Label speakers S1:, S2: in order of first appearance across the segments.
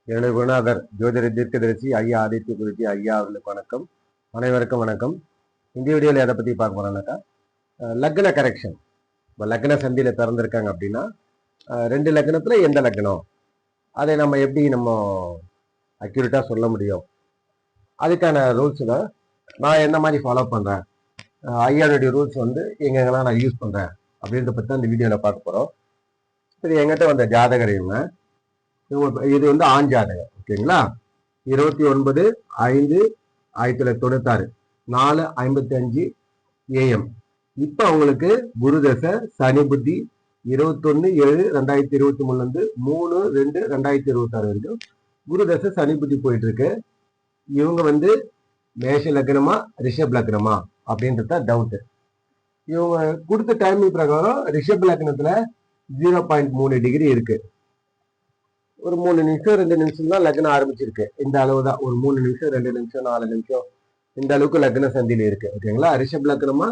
S1: என்னுடைய குருநாதர் ஜோதிட தீர்க்கதரிசி ஐயா ஆதித்ய குருஜி ஐயா அவர்களுக்கு வணக்கம். அனைவருக்கும் வணக்கம். இந்த வீடியோவில் எதை பற்றி பார்க்க போறோம்னாக்கா, லக்ன கரெக்ஷன். இப்போ லக்ன சந்தியில் பிறந்திருக்காங்க அப்படின்னா, ரெண்டு லக்னத்தில் எந்த லக்னம், அதை நம்ம எப்படி அக்யூரேட்டாக சொல்ல முடியும், அதுக்கான ரூல்ஸ் தான் நான் என்ன மாதிரி ஃபாலோ பண்ணுறேன், ஐயாவுடைய ரூல்ஸ் எங்கெங்கெல்லாம் நான் யூஸ் பண்ணுறேன் அப்படின்றத பற்றி தான் இந்த வீடியோவில் பார்க்க போகிறோம். சரி, எங்கிட்ட வந்த ஜாதகர் இவங்க. இது ஆண் ஜாதகம். ஓகேங்களா? 29/5/1996 4:55 AM. இப்ப அவங்களுக்கு குரு தசை சனி புத்தி 21/7/2023 3/2/2026 வரைக்கும் குரு தசை சனி புத்தி போயிட்டு இருக்கு. இவங்க மேஷ லக்னமா ரிஷப் லக்னமா அப்படின்றத டவுட். இவங்க கொடுத்த டைமிங் பிரகாரம் ரிஷப் லக்னத்துல 0.3 டிகிரி இருக்கு. ஒரு 3 நிமிஷம் 2 நிமிஷம் தான் லக்னம் ஆரம்பிச்சிருக்கு. இந்த அளவு தான், ஒரு 3 நிமிஷம் 2 நிமிஷம் 4 நிமிஷம் இந்த அளவுக்கு லக்ன சந்தியில இருக்கு. ஓகேங்களா? ரிஷப் லக்னமா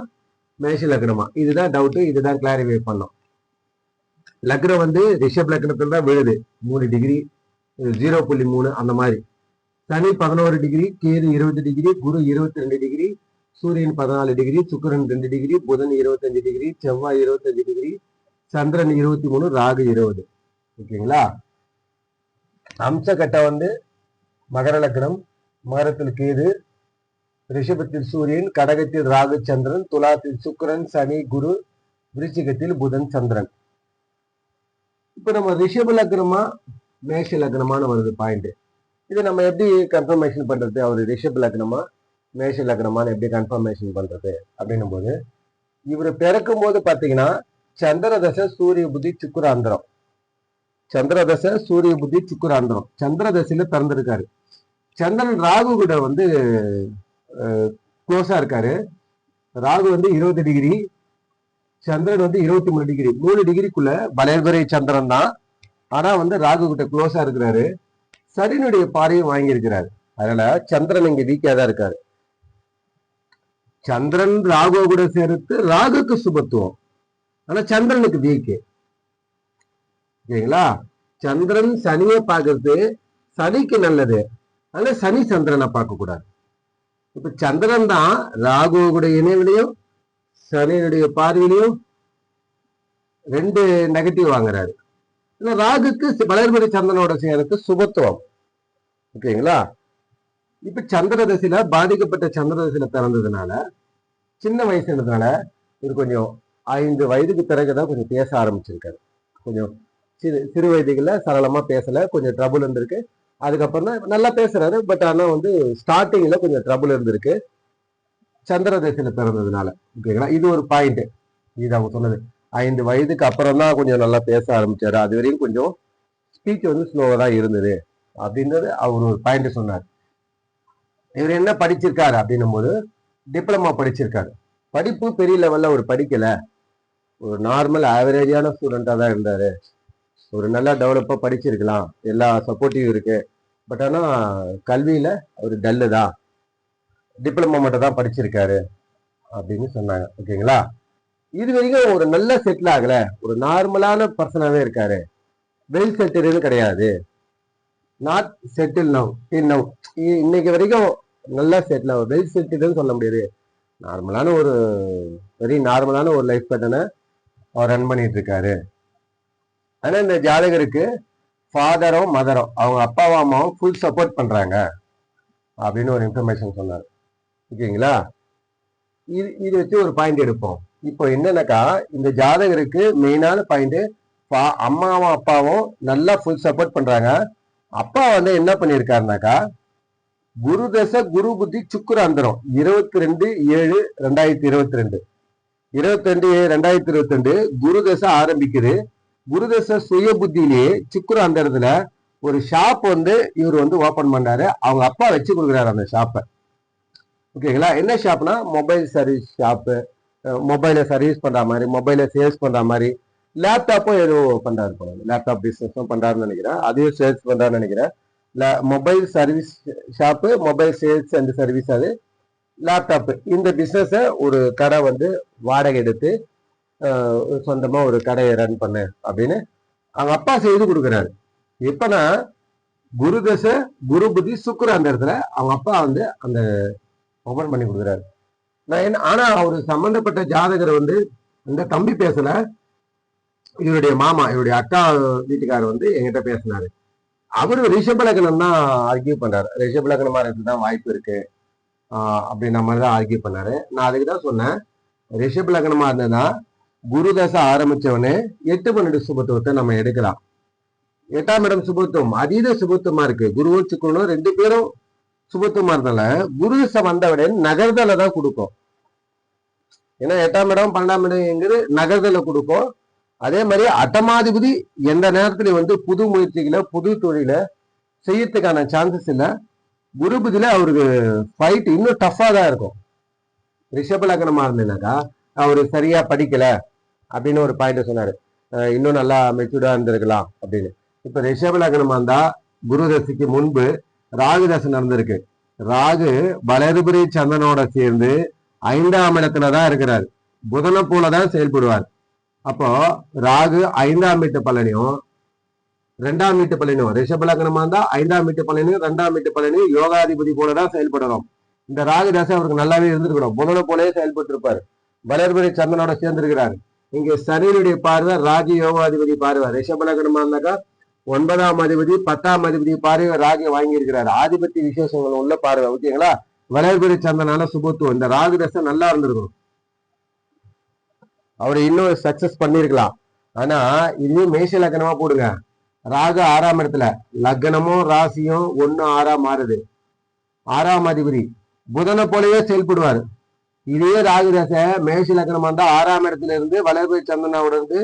S1: மேஷ லக்னமா, இதுதான் டவுட். இதுதான் கிளாரிஃபை பண்ணோம். லக்னம் ரிஷப் லக்னத்துல தான் விழுது 3 டிகிரி 0.3 அந்த மாதிரி. சனி 11 டிகிரி, கேது 20 டிகிரி, குரு 22 டிகிரி, சூரியன் 14 டிகிரி, சுக்கிரன் 2 டிகிரி, புதன் 25 டிகிரி, செவ்வாய் 25 டிகிரி, சந்திரன் 23, ராகு 20. ஓகேங்களா? அம்சகட்ட மகர லக்னம், மகரத்தில் கேது, ரிஷபத்தில் சூரியன், கடகத்தில் ராகு சந்திரன், துலாத்தில் சுக்கிரன் சனி குரு, விருச்சிகத்தில் புதன் சந்திரன். இப்ப நம்ம ரிஷப லக்னமா மேஷ லக்னமான வருது பாயிண்ட். இதை நம்ம எப்படி கன்ஃபர்மேஷன் பண்றது, அவர் ரிஷப லக்னமா மேஷ லக்னமான்னு எப்படி கன்ஃபர்மேஷன் பண்றது அப்படின்னும் போது, இவர் பிறக்கும் போது பாத்தீங்கன்னா சந்திர தசை சூரிய புத்தி சுக்கிராந்திரம். சந்திர தசை சூரிய புத்தி சுக்கிராந்திரம். சந்திர தசையில பிறந்திருக்காரு. சந்திரன் ராகு கூட க்ளோஸா இருக்காரு. ராகு 20 டிகிரி, சந்திரன் 23 டிகிரி, 3 டிகிரிக்குள்ள பலேர்பரை சந்திரன் தான். ஆனா ராகு கிட்ட க்ளோஸா இருக்கிறாரு. சனியினுடைய பார்வையும் வாங்கியிருக்கிறாரு. அதனால சந்திரன் இங்க வீக்கா தான் இருக்காரு. சந்திரன் ராகு கூட சேர்த்து ராகுக்கு சுபத்துவம், ஆனா சந்திரனுக்கு வீக்கு. ஓகேங்களா? சந்திரன் சனியை பார்க்கறது சனிக்கு நல்லது. அதனால சனி சந்திரனை பார்க்க கூடாது. இப்ப சந்திரன் தான் ராகுவுடைய இணைவிலையும் சனியினுடைய பார்வையிலையும் 2 நெகட்டிவ் வாங்குறாரு. ராகுக்கு வளர்பறை சந்திரனோட சேர்த்து சுபத்துவம். ஓகேங்களா? இப்ப சந்திர தசையில பாதிக்கப்பட்ட சந்திர தசையில பிறந்ததுனால, சின்ன வயசுன்றதுனால இது கொஞ்சம் 5 வயதுக்கு பிறகுதான் கொஞ்சம் பேச ஆரம்பிச்சிருக்காரு. கொஞ்சம் சிறு வயதுல சரளமா பேசல, கொஞ்சம் ட்ரபுள் இருந்திருக்கு. அதுக்கப்புறம் தான் நல்லா பேசுறாரு. பட் ஆனா ஸ்டார்டிங்ல கொஞ்சம் ட்ரபுள் இருந்திருக்கு சந்திர தசையில பிறந்ததுனால. ஓகேங்களா? இது ஒரு பாயிண்ட். இது அவங்க சொன்னது. 5 வயதுக்கு அப்புறம் தான் கொஞ்சம் நல்லா பேச ஆரம்பிச்சாரு. அது வரையும் கொஞ்சம் ஸ்பீச் ஸ்லோவா தான் இருந்தது அப்படின்றது அவர் ஒரு பாயிண்ட் சொன்னார். இவர் என்ன படிச்சிருக்காரு அப்படின்னும் போது டிப்ளமா படிச்சிருக்காரு. படிப்பு பெரிய லெவல்ல ஒரு படிக்கல, ஒரு நார்மல் ஆவரேஜான ஸ்டூடெண்டா தான் இருந்தாரு. ஒரு நல்லா டெவலப்பா படிச்சிருக்கலாம், எல்லா சப்போர்ட்டிவ் இருக்கு. பட் ஆனா கல்வியில ஒரு டல்லு தான், டிப்ளமா மட்டும் தான் படிச்சிருக்காரு அப்படின்னு சொன்னாங்க. ஓகேங்களா? இது வரைக்கும் ஒரு நல்ல செட்டில் ஆகல, ஒரு நார்மலான பர்சனாவே இருக்காரு. வெல் செட்டில்னு கிடையாது, not settle now till now. இன்னைக்கு வரைக்கும் நல்லா செட்டில், வெல் செட்டில்னு சொல்ல முடியாது. நார்மலான ஒரு வெரி நார்மலான ஒரு லைஃப் பேட்டர்னை அவர் ரன் பண்ணிட்டு இருக்காரு. ஆனா இந்த ஜாதகருக்கு ஃபாதரும் மதரும், அவங்க அப்பாவும் அம்மாவும் ஃபுல் சப்போர்ட் பண்றாங்க அப்படின்னு ஒரு இன்ஃபர்மேஷன் சொன்னார். ஓகேங்களா? இது வச்சு ஒரு பாயிண்ட் எடுப்போம். இப்போ என்னன்னாக்கா, இந்த ஜாதகருக்கு மெயினான பாயிண்ட், அம்மாவும் அப்பாவும் நல்லா ஃபுல் சப்போர்ட் பண்றாங்க. அப்பா என்ன பண்ணிருக்காருனாக்கா, குரு தசை குரு புத்தி சுக்கிராந்திரம் 22/7/2022 22/7/2022 குரு தசை ஆரம்பிக்குது. குரு தசை சுய புத்தியிலேயே சுக்கிராந்திரத்துல ஒரு ஷாப் இவர் ஓபன் பண்ணாரு. அவங்க அப்பா வச்சு கொடுக்குறாரு அந்த ஷாப்பை. ஓகேங்களா? என்ன ஷாப்னா மொபைல் சர்வீஸ் ஷாப்பு. மொபைலை சர்வீஸ் பண்ற மாதிரி, மொபைலை சேல்ஸ் பண்ற மாதிரி, லேப்டாப்பும் ஏதோ பண்றாரு போல. லேப்டாப் பிசினஸும் பண்றாருன்னு நினைக்கிறேன், அதையும் சேல்ஸ் பண்றாருன்னு நினைக்கிறேன். Mobile service shop, mobile sales and service, அது லேப்டாப். இந்த பிசினஸ ஒரு கடை வாடகை எடுத்து சொந்தமா ஒரு கடையை ரன் பண்ணு அப்படின்னு அவங்க அப்பா செய்து கொடுக்குறாரு. எப்பனா குரு தசை குரு புத்தி சுக்கிரன் அந்த இடத்துல அவங்க அப்பா வந்து அந்த ஓபன் பண்ணி கொடுக்குறாரு. நான் என்ன ஆனா அவரு சம்பந்தப்பட்ட ஜாதகர் வந்து இந்த தம்பி பேசல, இவருடைய மாமா இவருடைய அக்கா வீட்டுக்காரர் வந்து எங்கிட்ட பேசினாரு. அவரு ரிஷப லக்னம் தான் ஆர்கியூ பண்றாரு. ரிஷப லக்னமா இருக்குதான் வாய்ப்பு இருக்கு அப்படின்ற மாதிரி தான் ஆர்கியூ பண்ணாரு. நான் அதுக்கு தான் சொன்னேன், ரிஷப லக்னமா இருந்ததுன்னா குரு தசை ஆரம்பிச்சவனே 8-12 சுபத்துவத்தை நம்ம எடுக்கலாம். 8ஆம் இடம் சுபத்துவம் அதீத சுபத்துவமா இருக்கு. குருவும் சுக்கிரனும் 2 பேரும் சுபத்துவமா இருந்தால குரு தசை வந்தவுடனே நகர்தல தான் கொடுக்கும். ஏன்னா 8ஆம் இடம் 12ஆம் இடம் எங்கிறது நகர்தல கொடுக்கும். அதே மாதிரி அட்டமாதிபதி எந்த நேரத்துல வந்து புது முயற்சிகளை புது தொழிலை செய்யறதுக்கான சான்சஸ் இல்லை. குருபதியில அவருக்கு ஃபைட் இன்னும் டஃபா தான் இருக்கும். ரிஷப லக்னமா இருந்தேனாக்கா அவரு சரியா படிக்கல அப்படின்னு ஒரு பாயிண்ட் சொன்னாரு, இன்னும் நல்லா மெச்சூர்டா இருந்திருக்கலாம் அப்படின்னு. இப்ப ரிஷப லக்னமா இருந்தா குரு தசைக்கு முன்பு ராகு தசை நடந்திருக்கு. ராகு வளர்பிறை சந்திரனோட சேர்ந்து 5ஆம் இடத்துலதான் இருக்கிறார். புதனை போலதான் செயல்படுவார். அப்போ ராகு 5ஆம் வீட்டு பலனையும் 2ஆம் வீட்டு பலனையும், ரிஷப லக்னமா இருந்தா 5ஆம் வீட்டு பலனையும் 2ஆம் வீட்டு பலனையும் யோகாதிபதி போலதான் செயல்படணும். இந்த ராகு தசை அவருக்கு நல்லாவே இருந்திருக்கணும். புதனை போலவே செயல்பட்டு இருப்பாரு. வளர்பிறை சந்திரனோட சேர்ந்திருக்கிறாரு. இங்க சனியுடைய பார்வை ராஜி யோகாதிபதி பார்வை. ரிஷப லக்னமா இருந்தாக்கா 9ஆம் அதிபதி 10ஆம் அதிபதி பார்வை ராகி வாங்கி இருக்கிறாரு. ஆதிபத்திய விசேஷங்கள் உள்ள பார்வை. ஓகேங்களா? வளர்பிறை சந்திரனால சுபத்துவம். இந்த ராகு தசை நல்லா இருந்திருக்கணும். அவரு இன்னும் சக்சஸ் பண்ணிருக்கலாம். ஆனா இதுவே மேஷ லக்னமா போடுங்க. ராகு 6ஆம் இடத்துல, லக்னமும் ராசியும் 1-6 மாறுது. 6ஆம் அதிபதி புதனை போலவே செயல்படுவார். இதே ராகு தசை மேஷ லக்னமா இருந்தா 6ஆம் இடத்துல இருந்து வளர்பிறை சந்திரனோட இருந்து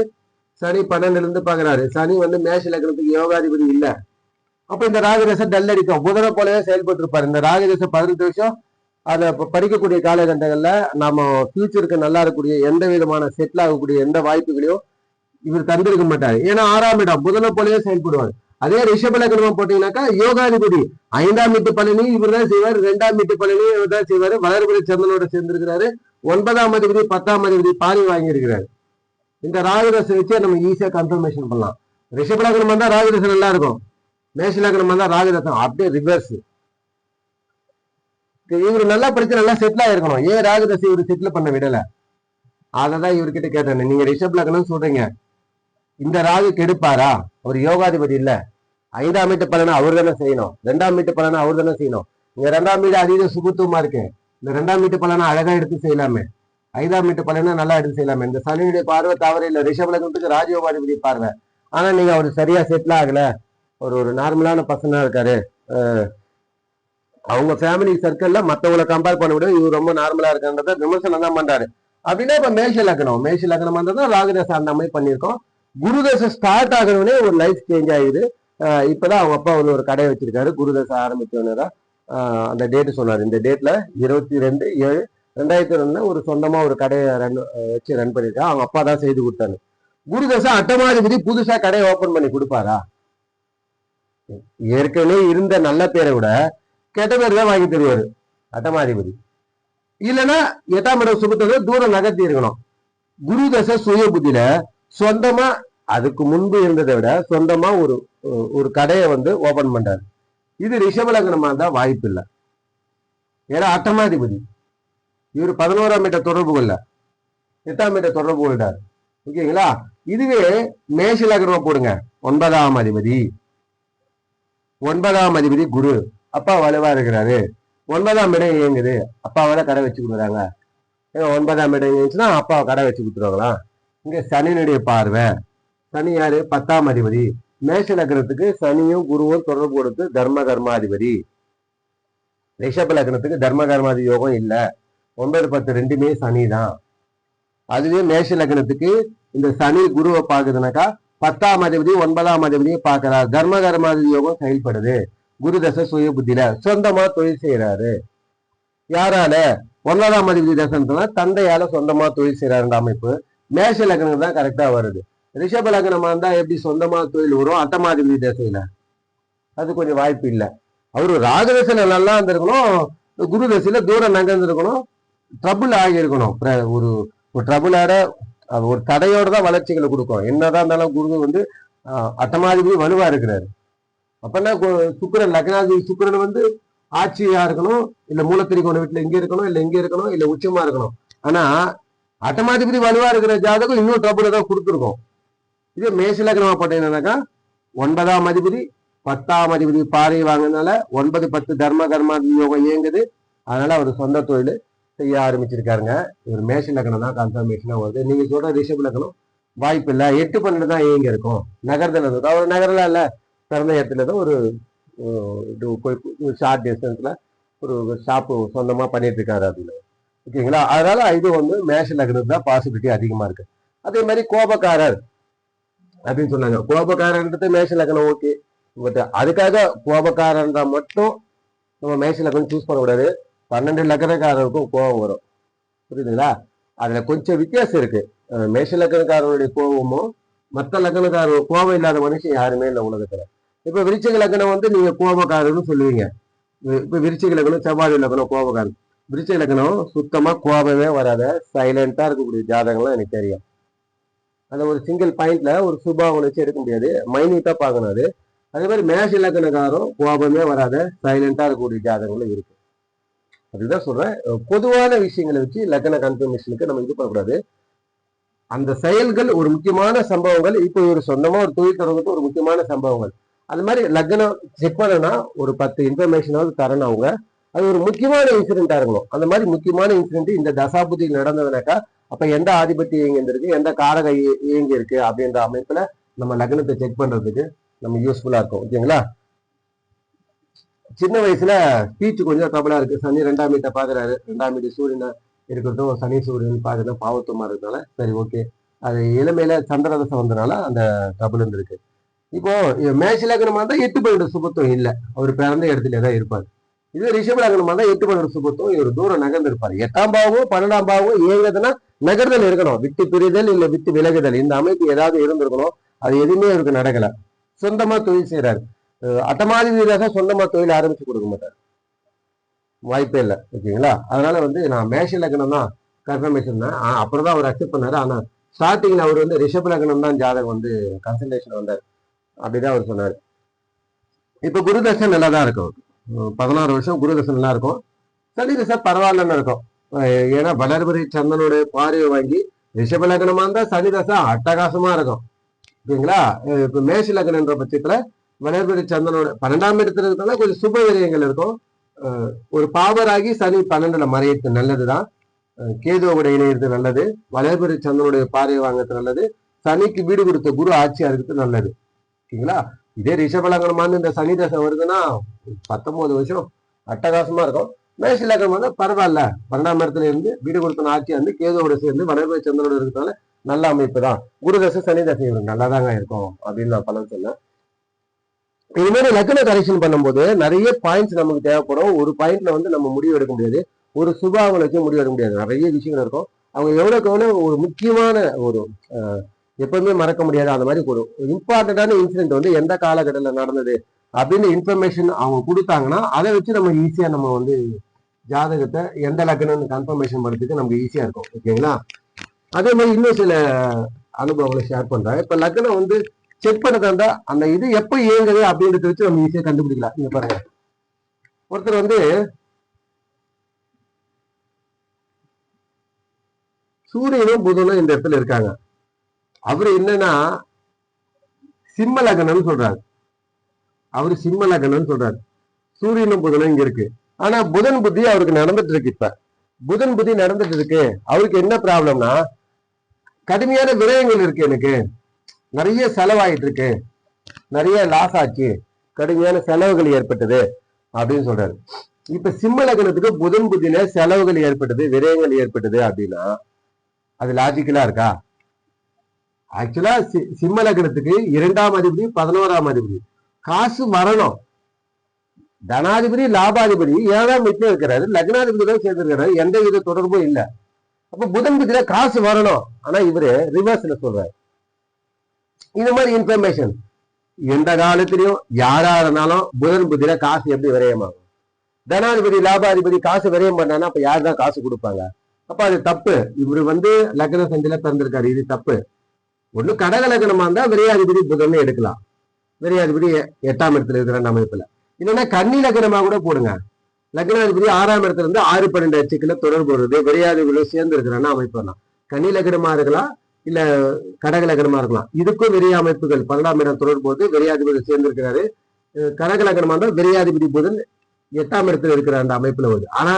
S1: சனி 12ல இருந்து பாக்குறாரு. சனி வந்து மேஷ லக்னத்துக்கு யோகாதிபதி இல்ல. அப்ப இந்த ராகு தசை டல் அடிக்கும். புதனை போலவே செயல்பட்டு இருப்பாரு. இந்த ராகு தசை 18 வருஷம் அதை படிக்கக்கூடிய காலகட்டங்கள்ல நம்ம ஃபியூச்சருக்கு நல்லா இருக்கக்கூடிய எந்த விதமான செட்டில் ஆகக்கூடிய எந்த வாய்ப்புகளையும் இவர் தந்திருக்க மாட்டாரு. ஏன்னா 6ஆம் இடம் புதனை போலவே செயல்படுவார். அதே ரிஷப லக்னமா போட்டீங்கன்னாக்கா யோகாதிபதி 5ஆம் வீட்டு பலனி இவர் தான் செய்வார், 2ஆம் வீட்டு பலனி இவர் தான் செய்வாரு. வளர்பிறை சந்திரனோட சேர்ந்திருக்கிறாரு. 9ஆம் அதிபதி 10ஆம் அதிபதி பாரி வாங்கி இருக்கிறாரு. இந்த ராகுதசை வச்சு நம்ம ஈஸியா கன்ஃபர்மேஷன் பண்ணலாம். ரிஷப லக்னம் வந்தா ராகுதசை நல்லா இருக்கும், மேஷ லக்னம் வந்தா ராகுதசம் அப்படியே ரிவர்ஸ். இவரு நல்லா படிச்சு நல்லா செட்டில் ஆயிருக்கணும். ஏன் ராகுதசை இவரு செட்டில் பண்ண விடல? அததான் இவர்கிட்ட கேட்டேன். நீங்க ரிஷப் லக்னம் சொல்றீங்க, இந்த ராகு கெடுப்பாரா? அவர் யோகாதிபதி இல்ல. 5ஆம் வீட்டு பலனை அவர் தானே செய்யணும், 2ஆம் வீட்டு பலனை அவர் தானே செய்யணும். இங்க 2ஆம் வீடு அதீத சுபத்துவமா இருக்கு. இந்த 2ஆம் வீட்டு பலனை அழகா எடுத்து செய்யலாமே. 5ஆம் வீட்டு பலனை நல்லா எடுத்து செய்யலாமே. இந்த சனியுடைய பார்வை தவறு இல்லை. ரிஷப லக்னத்துக்கு ராஜயோகாதிபதி பார்வை. ஆனா நீங்க அவரு சரியா செட்டில் ஆகல. ஒரு நார்மலான பர்சனா இருக்காரு. அவங்க ஃபேமிலி சர்க்கிள்ல மத்தவங்களை கம்பேர் பண்ண விட இவர் ரொம்ப நார்மலா இருக்கின்றத விமர்சனம் தான் பண்றாரு. அப்படின்னா இப்ப மேஷ லக்னம் வந்ததும் ராகுதசை அந்த மாதிரி பண்ணியிருக்கோம். குருதசை ஸ்டார்ட் ஆகணும்னே ஒரு லைஃப் சேஞ்ச் ஆகுது. இப்பதான் அவங்க அப்பா ஒரு கடையை வச்சிருக்காரு. குருதசை ஆரம்பிச்சோன்னதான் அந்த டேட்டு சொன்னாரு. இந்த டேட்ல 22/7/2002 ஒரு சொந்தமா ஒரு கடையை வச்சு ரன் பண்ணிருக்காரு. அவங்க அப்பா தான் செய்து கொடுத்தாரு. குருதசை அட்டமாதிபதி புதுசா கடையை ஓபன் பண்ணி கொடுப்பாரா? ஏற்கனவே இருந்த நல்ல பேரை விட கெட்ட பேர் தான் வாங்கி தருவாரு அட்டமாதிபதி. இல்லைன்னா 8ஆம் இடம் சுபத்தை தூரம் நகர்த்தி இருக்கணும். குருதசை சுய புத்தியில சொந்தமா அதுக்கு முன்பு இருந்ததை விட சொந்தமா ஒரு கடையை வந்து ஓபன் பண்றாரு. இது ரிஷப லக்னமா தான் வாய்ப்பு இல்லை. ஏன்னா அட்டமாதிபதி இவர் 11ஆம் மீட்டர் தொடர்பு கொள்ள 8ஆம் மீட்டர் தொடர்பு கொள்றாரு. ஓகேங்களா? இதுவே மேஷ லக்னமா போடுங்க. 9ஆம் அதிபதி குரு, அப்பா வலுவா இருக்கிறாரு. 9ஆம் இடம் இயங்குது, அப்பாவால கடை வச்சு கொடுக்குறாங்க. 9ஆம் இடம் இயங்குச்சுன்னா அப்பாவை கடை வச்சு கொடுத்துருவாங்களா? இங்க சனியினுடைய பார்வை. சனி யாரு? 10ஆம் அதிபதி. மேஷ லக்னத்துக்கு சனியும் குருவும் தொடர்பு கொடுத்து தர்ம கர்மாதிபதி. ரிஷப லக்னத்துக்கு தர்ம கர்மாதி யோகம் இல்ல. 9, 10 ரெண்டுமே சனி தான். அதுவே மேஷ லக்னத்துக்கு இந்த சனி குருவை பாக்குதுனாக்கா 10ஆம் அதிபதி 9ஆம் அதிபதியை பாக்குறாரு. தர்ம கர்மாதி யோகம் செயல்படுது. குருதசை சுய புத்தியில சொந்தமா தொழில் செய்யறாரு. யாரால? 9ஆம் அதிபதி தசனத்துல தந்தையால சொந்தமா தொழில் செய்யறாருன்ற அமைப்பு மேஷ லக்னம் தான் கரெக்டா வருது. ரிஷப லக்னமா இருந்தா எப்படி சொந்தமா தொழில் வரும்? அட்டமாதிபதி தசையில அது கொஞ்சம் வாய்ப்பு இல்லை. அவரு ராகதசையில நல்லா இருந்திருக்கணும், குரு தசையில தூரம் நகர்ந்திருக்கணும், ட்ரபுள் ஆகியிருக்கணும். ஒரு ட்ரபுளாட ஒரு தடையோட தான் வளர்ச்சிகளை கொடுக்கும். என்னதான் இருந்தாலும் குரு வந்து அட்டமாதிபதி வலுவா இருக்கிறாரு. அப்பன்னா சுக்கிரன் லக்னாதிபதி சுக்கிரன் வந்து ஆட்சியா இருக்கணும், இல்ல மூலத்திரிகோண வீட்டுல இங்க இருக்கணும், இல்ல இங்க இருக்கணும், இல்ல உச்சமா இருக்கணும். ஆனா அட்டமாதிபதி வலுவா இருக்கிற ஜாதகம் இன்னும் ட்ரபுளை தான் கொடுத்துருக்கோம். இது மேஷ லக்னமா போட்டீங்கன்னாக்கா 9ஆம் அதிபதி 10ஆம் அதிபதி பாறை வாங்கினால 9, 10 தர்ம கர்மா யோகம் இயங்குது. அதனால அவர் சொந்த தொழில் செய்ய ஆரம்பிச்சிருக்காருங்க. இவர் மேஷ லக்னம் தான் கன்ஃபர்மேஷனா வருது. நீங்க சொல்ற ரிஷப லக்னம் வாய்ப்பு இல்லை. 8, 12 தான் இயங்க இருக்கும். நகரத்துல இருந்து அவர் நகரில் இல்ல பிறந்த இடத்துல தான் ஒரு ஷார்ட் டிஸ்டன்ஸ்ல ஒரு ஷாப்பு சொந்தமா பண்ணிட்டு இருக்காரு அப்படின்னு. ஓகேங்களா? அதனால இது வந்து மேஷ லக்னத்துக்கு தான் பாசிபிலிட்டி அதிகமா இருக்கு. அதே மாதிரி கோபக்காரர் அப்படின்னு சொன்னாங்க. கோபக்காரன்றது மேஷ லக்னம் ஓகே. பட் அதுக்காக கோபக்காரன்றா மட்டும் நம்ம மேஷ லக்னம் சூஸ் பண்ணக்கூடாது. 12 லக்னக்காரருக்கும் கோபம் வரும். புரியுதுங்களா? அதுல கொஞ்சம் வித்தியாசம் இருக்கு. மேஷ லக்னக்காரருடைய கோபமும் மற்ற லக்னக்காரர் கோபம் இல்லாத மனுஷன் யாருமே இல்லை உலகத்துல. இப்ப விருச்சிக லக்னம் வந்து நீங்க கோபக்காரர்னு சொல்லுவீங்க. இப்ப விருச்சிக லக்னம் செவ்வாய் லக்னம் கோபக்காரன். விருச்சிக லக்னம் சுத்தமா கோபமே வராத சைலண்டா இருக்கக்கூடிய ஜாதகம்லாம் எனக்கு தெரியும். அந்த ஒரு சிங்கிள் பாயிண்ட்ல ஒரு சுபாவம் வச்சு எடுக்க முடியாது, மைனியூட்டா பார்க்கணும் அது. அதே மாதிரி மேஷ லக்னக்காரம் கோபமே வராத சைலண்டா இருக்கக்கூடிய ஜாதகங்களும் இருக்கு. அதுதான் சொல்றேன். பொதுவான விஷயங்களை வச்சு லக்ன கன்ஃபர்மேஷனுக்கு நம்ம இது பண்ணக்கூடாது. அந்த செயல்கள் ஒரு முக்கியமான சம்பவங்கள். இப்போ ஒரு சொந்தமா ஒரு தொழில் தொடர்ந்து ஒரு முக்கியமான சம்பவங்கள். அது மாதிரி லக்னம் செக் பண்ணனா ஒரு 10 இன்ஃபர்மேஷனாவது தரணும் அவங்க. அது ஒரு முக்கியமான இன்சிடென்டா இருக்கணும். அந்த மாதிரி முக்கியமான இன்சிடென்ட் இந்த தசாபுதியில் நடந்ததுனாக்கா அப்ப எந்த ஆதிபத்தியம் இயங்கி இருக்கு, எந்த காரக இயங்கி இருக்கு அப்படின்ற அமைப்புல நம்ம லக்னத்தை செக் பண்றதுக்கு நம்ம யூஸ்ஃபுல்லா இருக்கும். ஓகேங்களா? சின்ன வயசுல ஸ்பீச் கொஞ்சம் ட்ரபிளா இருக்கு. சனி 2ஆம் வீட்டை பாக்குறாரு. 2ஆம் வீட்டு சூரியனை இருக்கட்டும், சனி சூரியன் பாக்குறது பாவத்துவமா இருக்கிறதுனால சரி ஓகே. அது இளமையில சந்திரதசை வந்ததுனால அந்த ட்ரபிள் இருந்திருக்கு. இப்போ மேஷ லக்னமா இருந்தா 8, 12 சுபத்துவம் இல்லை. அவர் பிறந்த இடத்துல தான் இருப்பார். இது ரிஷப லக்னமா இருந்தா 8, 12 சுபத்துவம் இவர் தூரம் நகர்ந்து இருப்பார். 8ஆம் பாவமும் 12ஆம் பாவமும் இயங்குதுன்னா நகர்தல் இருக்கணும். விட்டு பிரிதல் இல்ல விட்டு விலகுதல் இந்த அமைப்பு ஏதாவது இருந்திருக்கணும். அது எதுவுமே இவருக்கு நடக்கல. சொந்தமா தொழில் செய்யறாரு. அட்டமாதிபதியாக சொந்தமா தொழில் ஆரம்பிச்சு கொடுக்க மாட்டார், வாய்ப்பே இல்லை. ஓகேங்களா? அதனால வந்து நான் மேஷ லக்னம் தான் கன்ஃபர்மேஷன் தான். அப்புறம் தான் அவர் அக்செப்ட் பண்ணாரு. ஆனா ஸ்டார்டிங்ல அவர் வந்து ரிஷப லக்னம் தான் ஜாதகம் வந்து கன்சல்டேஷன் வந்தார். அப்படிதான் அவர் சொன்னார். இப்ப குருதசை நல்லா தான் இருக்கும். 16 வருஷம் குருதசை நல்லா இருக்கும். சனி தசை பரவாயில்லன்னு இருக்கும். ஏன்னா வளர்பிறை சந்திரனுடைய பார்வையை வாங்கி ரிஷப லக்னமா இருந்தா சனி தசை அட்டகாசமா இருக்கும். ஓகேங்களா? இப்ப மேஷ லக்னன்ற பட்சத்துல வளர்பிறை சந்திரனோட 12ஆம் இடத்துல இருக்கிறதுனால கொஞ்சம் சுப விரயங்கள் இருக்கும். ஒரு பாவராகி சனி 12ல மறையிறது நல்லதுதான். கேதுவோட இணையிறது நல்லது. வளர்பிறை சந்திரனுடைய பார்வை வாங்கிறது நல்லது. சனிக்கு வீடு கொடுத்த குரு ஆட்சியா இருக்கிறது நல்லது. ஓகேங்களா? இதே ரிஷப லக்னமானு இந்த சனி தசை வருதுன்னா 19 வருஷம் அட்டகாசமா இருக்கும். மேஷ லக்னம் வந்து பரவாயில்ல. 12ஆம் இடத்துல இருந்து வீடு கொடுத்த ஆட்சியா இருந்து கேதுவோட சேர்ந்து வளர்பிறை சந்திரனோட இருக்கிறதுனால நல்ல அமைப்பு தான். குரு தசை சனி தசை இவருக்கு நல்லாதாங்க இருக்கும் அப்படின்னு நான் பலன் சொன்னேன். இது மாதிரி லக்ன கரெக்ஷன் பண்ணும்போது நிறைய பாயிண்ட்ஸ் நமக்கு தேவைப்படும். ஒரு பாயிண்ட்ல வந்து நம்ம முடிவு எடுக்க முடியாது. ஒரு சுபாவங்களை வச்சு முடிவு எடுக்க முடியாது. நிறைய விஷயங்கள் இருக்கும். அவங்க எவ்வளவுக்கு எவ்வளவு ஒரு முக்கியமான ஒரு எப்பவுமே மறக்க முடியாது அந்த மாதிரி ஒரு இம்பார்ட்டன்டான இன்சிடென்ட் வந்து எந்த காலகட்டத்தில் நடந்தது அப்படின்னு இன்ஃபர்மேஷன் அவங்க கொடுத்தாங்கன்னா அதை வச்சு நம்ம ஈஸியா நம்ம வந்து ஜாதகத்தை எந்த லக்னம்னு கன்ஃபர்மேஷன் பண்ணுறதுக்கு நமக்கு ஈஸியா இருக்கும். ஓகேங்களா? அதே மாதிரி இன்னும் சில அனுபவங்களை ஷேர் பண்றேன். இப்ப லக்னம் வந்து செக் பண்ணதா இருந்தா அந்த இது எப்ப இயங்குது அப்படின்றத வச்சு நம்ம ஈஸியா கண்டுபிடிக்கலாம். நீங்க பாருங்க, ஒருத்தர் வந்து சூரியனும் புதனும் இந்த இடத்துல இருக்காங்க. அவரு என்னன்னா சிம்ம லக்னம்னு சொல்றாரு. அவரு சிம்ம லக்னம்னு சொல்றாரு. சூரியனும் புதனும் இங்க இருக்கு. ஆனா புதன் புத்தி அவருக்கு நடந்துட்டு இருக்கு. இப்ப புதன் புத்தி நடந்துட்டு இருக்கு. அவருக்கு என்ன ப்ராப்ளம்னா கடுமையான விரயங்கள் இருக்கு. எனக்கு நிறைய செலவாயிட்டு இருக்கு, நிறைய லாஸ் ஆச்சு, கடுமையான செலவுகள் ஏற்பட்டது அப்படின்னு சொல்றாரு. இப்ப சிம்ம லக்னத்துக்கு புதன் புத்தியில செலவுகள் ஏற்பட்டது, விரயங்கள் ஏற்பட்டது அப்படின்னா அது லாஜிக்கலா இருக்கா? ஆக்சுவலா சிம்ம லக்னத்துக்கு 2ஆம் அதிபதி 11ஆம் அதிபதி காசு வரணும். தனாதிபதி லாபாதிபதி 7ஆம் வீட்டுல இருக்கிறாரு. லக்னாதிபதி தான் சேர்ந்திருக்கிறாரு. எந்த வித தொடர்பும் இல்லை. அப்ப புதன் புத்தியில காசு வரணும். ஆனா இவரு ரிவர்ஸ்ல சொல்றாரு. இந்த மாதிரி இன்ஃபர்மேஷன் எந்த காலத்திலையும் யாரா இருந்தாலும் புதன் புத்தியில காசு எப்படி விரயமாகும்? தனாதிபதி லாபாதிபதி காசு விரயம் பண்ணானா அப்ப யார் தான் காசு கொடுப்பாங்க? அப்ப அது தப்பு. இவரு வந்து லக்ன சந்தில பிறந்திருக்காரு, இது தப்பு. ஒண்ணு கடக லக்னமா இருந்தா விரையாதிபதி புதன் எடுக்கலாம். விரையாதிபதி 8ஆம் இடத்துல இருக்கிற அமைப்புல. இல்லைன்னா கன்னி லக்னமா கூட போடுங்க. லக்னாதிபதி 6ஆம் இடத்துல இருந்து 6-12 அச்சுக்களை தொடர்பு வருது, விரையாதிபதியோட சேர்ந்து இருக்கிறான்னு அமைப்பு தான். கன்னி லக்னமா இருக்கலாம், இல்ல கடக லக்னமா இருக்கலாம். இதுக்கும் விரைய அமைப்புகள் 12ஆம் இடம் தொடர்பு போது விரையாதிபதி சேர்ந்து இருக்கிறாரு. கடக லக்னமா இருந்தால் விரையாதிபதி புதன் 8ஆம் இடத்துல இருக்கிற அந்த அமைப்புல வருது. ஆனா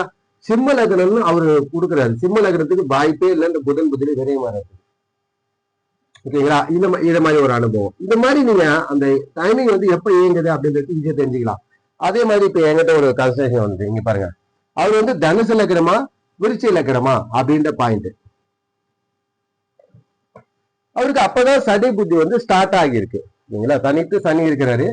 S1: சிம்ம லக்னம்னு அவரு கொடுக்குறாரு. சிம்ம லக்னத்துக்கு வாய்ப்பே இல்லை இந்த புதன் புதிரி விரையமா இருக்கு. ஓகேங்களா? இந்த மாதிரி ஒரு அனுபவம். இந்த மாதிரி நீங்க அந்த டைமிங் வந்து எப்ப இயங்குது அப்படின்றது ஈஸியா தெரிஞ்சுக்கலாம். அதே மாதிரி இப்ப என்கிட்ட ஒரு கன்சல்டேஷன் வந்து இங்க பாருங்க, அவர் வந்து தனுசு லக்னமா விருச்சிக லக்னமா அப்படின்ற பாயிண்ட். அவருக்கு அப்பதான் சனி புத்தி வந்து ஸ்டார்ட் ஆகியிருக்கு. இல்லைங்களா? சனிக்கு சனி இருக்கிறாரு,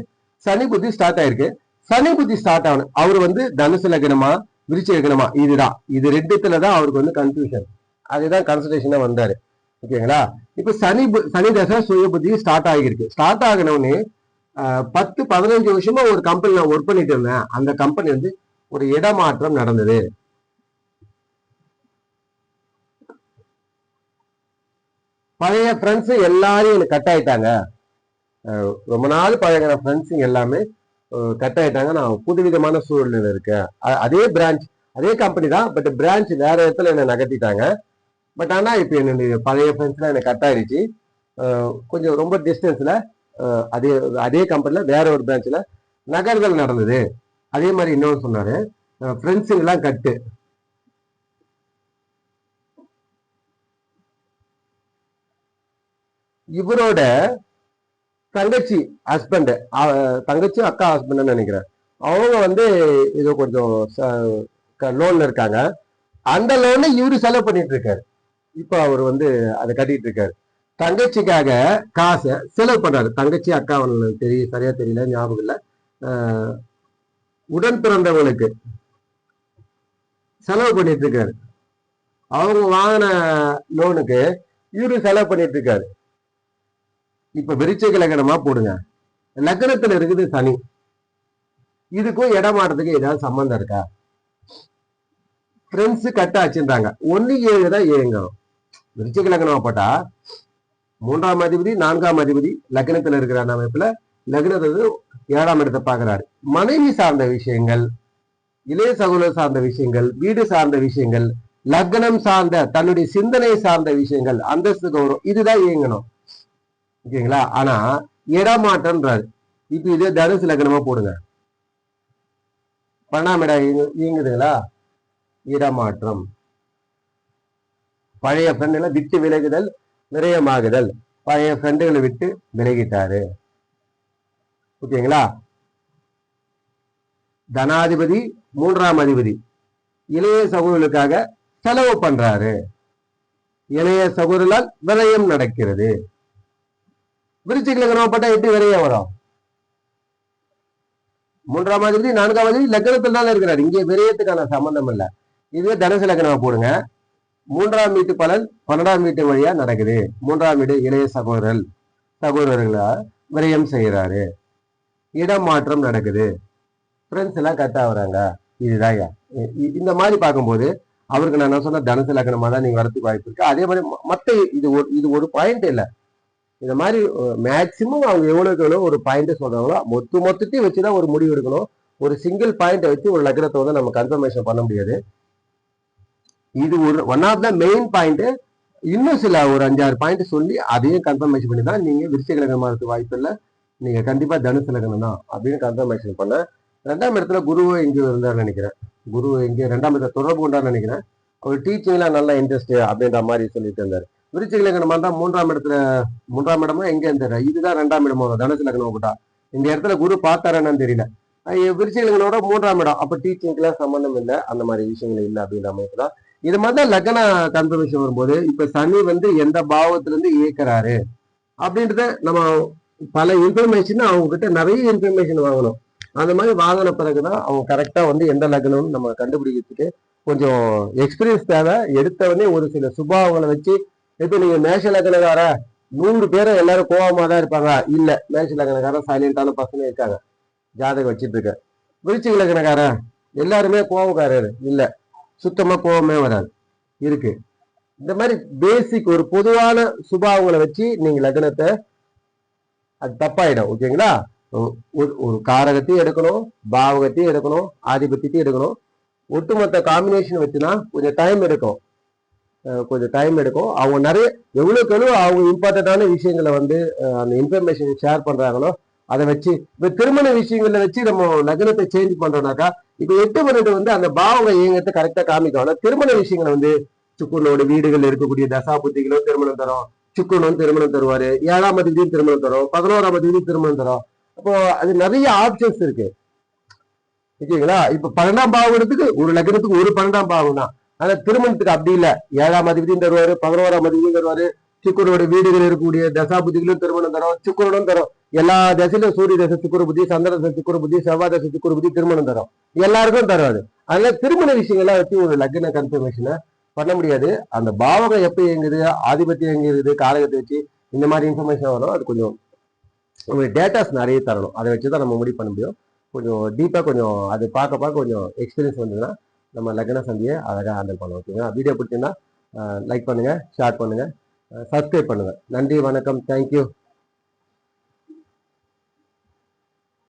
S1: சனி புத்தி ஸ்டார்ட் ஆயிருக்கு. சனி புத்தி ஸ்டார்ட் ஆகணும். அவர் வந்து தனுசு லக்னமா விருச்சிக லக்னமா இதுதான், இது ரெண்டுத்துலதான் அவருக்கு வந்து கன்ஃபியூஷன். அதுதான் கன்சல்டேஷனா வந்தாரு. ஓகேங்களா? இப்ப சனி தசை சுய புத்தி ஸ்டார்ட் ஆகிருக்கு. ஸ்டார்ட் ஆகினவுடனே 10-15 வருஷமா ஒரு கம்பெனில ஒர்க் பண்ணிட்டு இருந்தேன். அந்த கம்பெனி வந்து ஒரு இடமாற்றம் நடந்தது. பழைய ஃப்ரெண்ட்ஸ் எல்லாரும் எனக்கு கட் ஆயிட்டாங்க. ரொம்ப நாள் பழகின ஃப்ரெண்ட்ஸ் எல்லாமே கட் ஆயிட்டாங்க. நான் புதுவிதமான சூழ்நிலை இருக்கேன். அதே பிரான்ச் அதே கம்பெனி தான், பட் பிரான்ச் வேற இடத்துல என்ன நகர்த்திட்டாங்க. பட் ஆனா இப்ப என்னுடைய பழைய ஃப்ரெண்ட்ஸ்லாம் எனக்கு கட் ஆயிடுச்சு. கொஞ்சம் ரொம்ப டிஸ்டன்ஸ்ல அதே அதே கம்பெனில வேற ஒரு பிரான்ச்ல நகர்தல் நடந்தது. அதே மாதிரி இன்னொன்று சொன்னாரு, ஃப்ரெண்ட்ஸுங்க எல்லாம் கட்டு. இவரோட தங்கச்சி ஹஸ்பண்ட், தங்கச்சி அக்கா ஹஸ்பண்ட் நினைக்கிறேன், அவங்க வந்து ஏதோ கொஞ்சம் லோன்ல இருக்காங்க. அந்த லோனை இவரு செலவு பண்ணிட்டு இருக்காரு. இப்ப அவர் வந்து அதை கட்டிட்டு இருக்காரு. தங்கச்சிக்காக காசை செலவு பண்றாரு. தங்கச்சி அக்கா சரியா தெரியல, ஞாபகம் இல்லை. உடன் பிறந்தவங்களுக்கு செலவு பண்ணிட்டு இருக்காரு. அவங்க வாங்கின லோனுக்கு இவரு செலவு பண்ணிட்டு இருக்காரு. இப்ப விருச்சிக லக்னமா போடுங்க. லக்னத்துல இருக்குது சனி. இதுக்கும் இடமாட்டத்துக்கு ஏதாவது சம்பந்தம் இருக்கா? ஃப்ரெண்ட்ஸ் கட்ட ஆச்சுன்றாங்க. 1-7 தான் இயங்கணும். விருச்சிக லக்னமா போட்டா 3ஆம் அதிபதி 4ஆம் அதிபதி லக்னத்துல இருக்கிற அமைப்புல லக்னத்துக்கு 7ஆம் இடத்தை பாக்குறாரு. மனைவி சார்ந்த விஷயங்கள், இளைய சகோதரர் சார்ந்த விஷயங்கள், வீடு சார்ந்த விஷயங்கள், லக்னம் சார்ந்த தன்னுடைய சிந்தனை சார்ந்த விஷயங்கள், அந்தஸ்து கௌரவம், இதுதான் இயங்கணும். ஓகேங்களா? ஆனா இடமாற்றம்ன்றாரு. இப்ப இதே தனுசு லக்னமா போடுங்க. 12ஆம் இடம் இயங்குதுங்களா? இடமாற்றம். பழைய ஃப்ரெண்டுகளை விட்டு விலகுதல், விரயமாகுதல். பழைய ஃப்ரெண்டுகளை விட்டு விலகிட்டாரு. ஓகேங்களா? தனாதிபதி 3ஆம் அதிபதி இளைய சகோதரர்களுக்காக செலவு பண்றாரு. இளைய சகோதரர்களால் விரயம் நடக்கிறது. விருச்சிக லக்னம் பட்டா எப்படி விரயம் வரும்? 3ஆம் அதிபதி 4ஆம் அதிபதி லக்னத்தில் தான் இருக்கிறாரு. இங்கே விரயத்துக்கான சம்பந்தம் இல்லை. இதுவே தனுசு லக்னமா போடுங்க. 3ஆம் வீட்டு பலன் 12ஆம் வீட்டு வழியா நடக்குது. 3ஆம் வீடு இளைய சகோதரர்களா விரயம் செய்யறாரு. இடம் மாற்றம் நடக்குது. ஃப்ரெண்ட்ஸ் எல்லாம் கட் ஆகுறாங்க. இதுதான் இந்த மாதிரி பார்க்கும்போது அவருக்கு நான் என்ன சொன்ன, தனுசு லக்னமா தான் நீங்க வரத்துக்கு வாய்ப்பு இருக்கு. அதே மாதிரி மத்த இது ஒரு பாயிண்ட் இல்லை. இந்த மாதிரி மேக்சிமம் அவங்க எவ்வளவுக்கு எவ்வளவு ஒரு பாயிண்ட் சொல்றாங்களோ மொத்தத்தையும் வச்சுதான் ஒரு முடிவு எடுக்கணும். ஒரு சிங்கிள் பாயிண்ட் வச்சு ஒரு லக்னத்தை வந்து நம்ம கன்ஃபர்மேஷன் பண்ண முடியாது. இது ஒரு one of the main point. இன்னும் சில ஒரு 5-6 பாயிண்ட் சொல்லி அதையும் கன்ஃபர்மேஷன் பண்ணி தான் நீங்க விருச்சிக லக்னமா இருக்க வாய்ப்பு இல்லை. நீங்க கண்டிப்பா தனுசு லக்னம் தான் அப்படின்னு கன்ஃபர்மேஷன் பண்ண. 2ஆம் இடத்துல குருவை எங்க இருந்தாருன்னு நினைக்கிறேன். குரு எங்க 2ஆம் இடத்துல தொடர்பு கொண்டான்னு நினைக்கிறேன். அவர் டீச்சிங்லாம் நல்லா இன்ட்ரெஸ்ட் அப்படின்ற மாதிரி சொல்லிட்டு இருந்தாரு. விருச்சிக லக்னமா தான் 3ஆம் இடத்துல, 3ஆம் இடமா எங்க இருந்தாரு? இதுதான் 2ஆம் இடமா வரும் தனுசு லக்னம் போட்டா. இந்த இடத்துல குரு பார்த்தாரான்னு தெரியல. விருச்சிக லக்னோட 3ஆம் இடம், அப்ப டீச்சிங்க்குலாம் சம்பந்தம் இல்லை, அந்த மாதிரி விஷயங்கள் இல்லை அப்படின்ற மாதிரி தான். இது மாதிரிதான் லக்ன கன்ஃபர்மேஷன் வரும்போது இப்ப சனி வந்து எந்த பாவத்துல இருந்து இயக்குறாரு அப்படின்றத நம்ம பல இன்ஃபர்மேஷன் அவங்க கிட்ட நிறைய இன்ஃபர்மேஷன் வாங்கணும். அந்த மாதிரி வாங்கின பிறகுதான் அவங்க கரெக்டா வந்து எந்த லக்னம்னு நம்ம கண்டுபிடிக்கிறதுக்கு கொஞ்சம் எக்ஸ்பீரியன்ஸ் தேவை. எடுத்தவொடனே ஒரு சில சுபாவங்களை வச்சு, இப்ப நீங்க மேஷ லக்னக்கார 100 பேரை எல்லாரும் கோபமா தான் இருப்பாங்க. இல்ல, மேஷ லக்னக்காரன் சைலண்டான பசங்க இருக்காங்க. ஜாதகம் வச்சிட்டு இருக்க. விருச்சிக லக்னக்காரன் எல்லாருமே கோபக்காரர் இல்ல, சுத்தமா கோபமே வராது இருக்கு. இந்த மாதிரி பேசிக் ஒரு பொதுவான சுபாவங்களை வச்சு நீங்க லக்னத்தை, அது தப்பாயிடும். ஓகேங்களா? ஒரு காரகத்தையும் எடுக்கணும், பாவகத்தையும் எடுக்கணும், ஆதிபத்தியத்தையும் எடுக்கணும். ஒட்டுமொத்த காம்பினேஷன் வச்சுன்னா கொஞ்சம் டைம் எடுக்கும். அவங்க நிறைய எவ்வளவுக்கு எவ்வளவு அவங்க இம்பார்ட்டன்டான விஷயங்களை வந்து அந்த இன்ஃபர்மேஷன் ஷேர் பண்றாங்களோ அதை வச்சு இப்ப திருமண விஷயங்களை வச்சு நம்ம லக்னத்தை சேஞ்ச் பண்றோம்னாக்கா இப்ப 8 வந்து அந்த பாவங்க இயங்கத்தை கரெக்டா காமிக்கும். ஆனா திருமண விஷயங்களை வந்து சுக்குனோட வீடுகள் இருக்கக்கூடிய தசா புத்திகளும் திருமணம் தரும், சுக்குனும் திருமணம் தருவாரு, 7ஆம் அதிபதியும் திருமணம் தரும், 11ஆம் அதிபதியும் திருமணம் தரும். அப்போ அது நிறைய ஆப்ஷன்ஸ் இருக்கு. ஓகேங்களா? இப்ப 12ஆம் பாவத்துக்கு ஒரு லக்னத்துக்கு ஒரு 12ஆம் பாவம் தான். ஆனா திருமணத்துக்கு அப்படி இல்ல. 7ஆம் அதிபதியும் தருவாரு, 11ஆம் அதிபதியும் தருவாரு, சுக்கரனோட வீடுகள் இருக்கக்கூடிய தசா புத்திகளும் திருமணம் தரும், சுக்கரனும் தரும். எல்லா தசையிலும் சூரிய தசை சுக்குர புத்தி, சந்திர தசை சுக்குர புத்தி, செவ்வாய் தசை சுக்குர புத்தி திருமணம் தரும். எல்லாருக்கும் தருவாரு. அதனால திருமண விஷயங்கள்லாம் வச்சு ஒரு லக்ன கன்ஃபர்மேஷனை பண்ண முடியாது. அந்த பாவகம் எப்ப இயங்குது, ஆதிபத்தியம் எங்க இருக்குது, காலகத்தை வச்சு இந்த மாதிரி இன்ஃபர்மேஷன் வரும். அது கொஞ்சம் உங்களுக்கு டேட்டாஸ் நிறைய தரணும். அதை வச்சுதான் நம்ம முடிவு பண்ண முடியும். கொஞ்சம் டீப்பா கொஞ்சம் அது பார்க்க கொஞ்சம் எக்ஸ்பீரியன்ஸ் வந்ததுன்னா நம்ம லக்ன சந்தியை அழகாக ஹேண்டில் பண்ணுவோம். ஓகேங்களா? வீடியோ பிடிச்சிருந்தா லைக் பண்ணுங்க, ஷேர் பண்ணுங்க, சப்ஸ்கிரைப் பண்ணுங்க. நன்றி, வணக்கம், தேங்க்யூ.